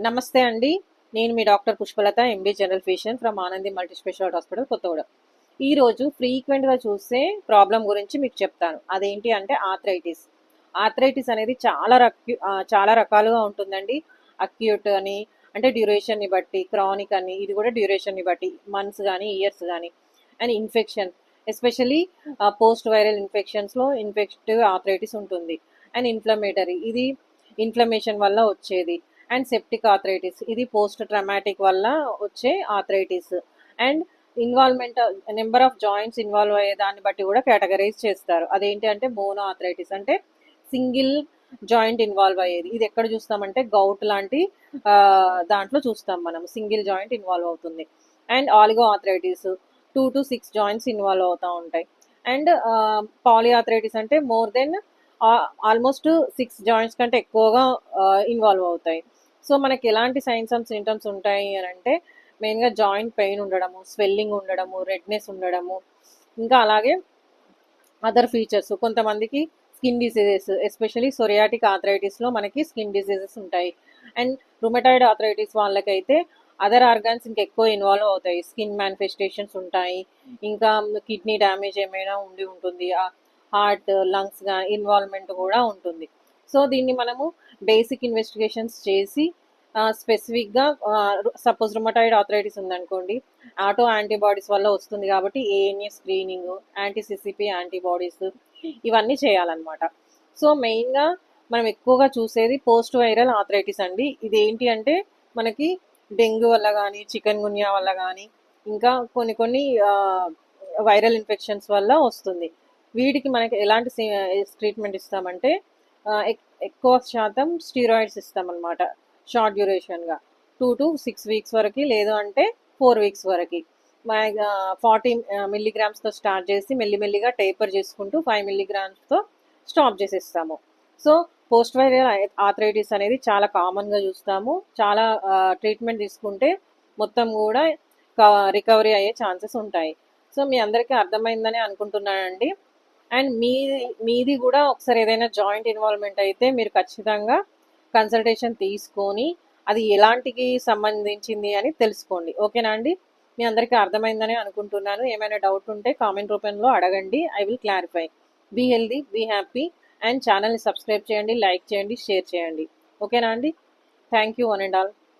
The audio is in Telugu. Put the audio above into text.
నమస్తే అండి. నేను మీ doctor Pushpalatha, MD general physician from Anandi multi speciality hospital, Kothagudem. ఈరోజు ఫ్రీక్వెంట్గా చూసే ప్రాబ్లం గురించి మీకు చెప్తాను. అదేంటి అంటే ఆర్థరైటిస్. ఆర్థరైటిస్ అనేది చాలా రకాలుగా ఉంటుందండి. అక్యూట్ అని అంటే డ్యూరేషన్ని బట్టి, క్రానిక్ అని ఇది కూడా డ్యూరేషన్ని బట్టి మంత్స్ కానీ ఇయర్స్ కానీ. And infection, especially post viral ఇన్ఫెక్షన్స్లో ఇన్ఫెక్టివ్ ఆర్థరైటిస్ ఉంటుంది. అండ్ ఇన్ఫ్లమేటరీ, ఇది ఇన్ఫ్లమేషన్ వల్ల వచ్చేది. అండ్ సెప్టిక్ ఆర్థరైటిస్, ఇది పోస్ట్ ట్రామాటిక్ వల్ల వచ్చే arthritis. And involvement, number of joints involve అయ్యే దాన్ని బట్టి కూడా కేటగరైజ్ చేస్తారు. అదేంటి అంటే మోనో ఆర్థరైటిస్ అంటే సింగిల్ జాయింట్ ఇన్వాల్వ్ అయ్యేది. ఇది ఎక్కడ చూస్తామంటే గౌట్ లాంటి దాంట్లో చూస్తాం మనం, సింగిల్ జాయింట్ ఇన్వాల్వ్ అవుతుంది. And oligo arthritis 2 to 6 joints involve అవుతూ ఉంటాయి. అండ్ పాలీ ఆర్థరైటిస్ అంటే మోర్ దెన్ ఆల్మోస్ట్ 6 జాయింట్స్ కంటే ఎక్కువగా ఇన్వాల్వ్ అవుతాయి. సో మనకి ఎలాంటి సైన్స్ అండ్ సింటమ్స్ ఉంటాయి అని అంటే మెయిన్గా జాయింట్ పెయిన్ ఉండడము, స్వెల్లింగ్ ఉండడము, రెడ్నెస్ ఉండడము, ఇంకా అలాగే అదర్ ఫీచర్స్ కొంతమందికి స్కిన్ డిసీజెస్, ఎస్పెషలీ సొరియాటిక్ ఆర్థరైటిస్లో మనకి స్కిన్ డిసీజెస్ ఉంటాయి. అండ్ రుమటాయిడ్ ఆర్థరైటిస్ వాళ్ళకైతే అదర్ ఆర్గాన్స్ ఇంకెక్కువ ఇన్వాల్వ్ అవుతాయి, స్కిన్ మేనిఫెస్టేషన్స్ ఉంటాయి, ఇంకా కిడ్నీ డ్యామేజ్ ఏమైనా ఉంటుంది, హార్ట్ లంగ్స్ ఇన్వాల్వ్మెంట్ కూడా ఉంటుంది. సో దీన్ని మనము బేసిక్ ఇన్వెస్టిగేషన్స్ చేసి స్పెసిఫిక్గా, సపోజ్ రుమటాయిడ్ ఆర్థరైటిస్ ఉందనుకోండి, ఆటో యాంటీబాడీస్ వల్ల వస్తుంది కాబట్టి ఏఎన్ఏ స్క్రీనింగ్, యాంటీసిసిపి యాంటీబాడీస్ ఇవన్నీ చేయాలన్నమాట. సో మెయిన్గా మనం ఎక్కువగా చూసేది పోస్ట్ వైరల్ ఆర్థరైటిస్ అండి. ఇదేంటి అంటే మనకి డెంగ్యూ వల్ల కానీ, చికెన్ గున్యా వల్ల కానీ, ఇంకా కొన్ని వైరల్ ఇన్ఫెక్షన్స్ వల్ల వస్తుంది. వీటికి మనకి ఎలాంటి ట్రీట్మెంట్ ఇస్తామంటే ఎక్కువ శాతం స్టీరాయిడ్స్ ఇస్తామన్నమాట, షార్ట్ డ్యూరేషన్గా 2 to 6 వీక్స్ వరకు, లేదు అంటే 4 వీక్స్ వరకు. 40 mg స్టార్ట్ చేసి మెల్లిమెల్లిగా టేపర్ చేసుకుంటూ 5 mg స్టాప్ చేసేస్తాము. సో పోస్ట్ వైరల్ ఆర్థరైటిస్ అనేది చాలా కామన్గా చూస్తాము. చాలా ట్రీట్మెంట్ తీసుకుంటే మొత్తం కూడా రికవరీ అయ్యే ఛాన్సెస్ ఉంటాయి. సో మీ అందరికీ అర్థమైందని అనుకుంటున్నానండి. అండ్ మీది కూడా ఒకసారి ఏదైనా జాయింట్ ఇన్వాల్వ్మెంట్ అయితే మీరు ఖచ్చితంగా కన్సల్టేషన్ తీసుకొని అది ఎలాంటికి సంబంధించింది అని తెలుసుకోండి. ఓకేనా అండి? మీ అందరికీ అర్థమైందని అనుకుంటున్నాను. ఏమైనా డౌట్ ఉంటే కామెంట్ రూపంలో అడగండి, I will clarify. Be healthy, be happy. And ఛానల్ని సబ్స్క్రైబ్ చేయండి, లైక్ చేయండి, షేర్ చేయండి. ఓకేనా అండి? Thank you one and all.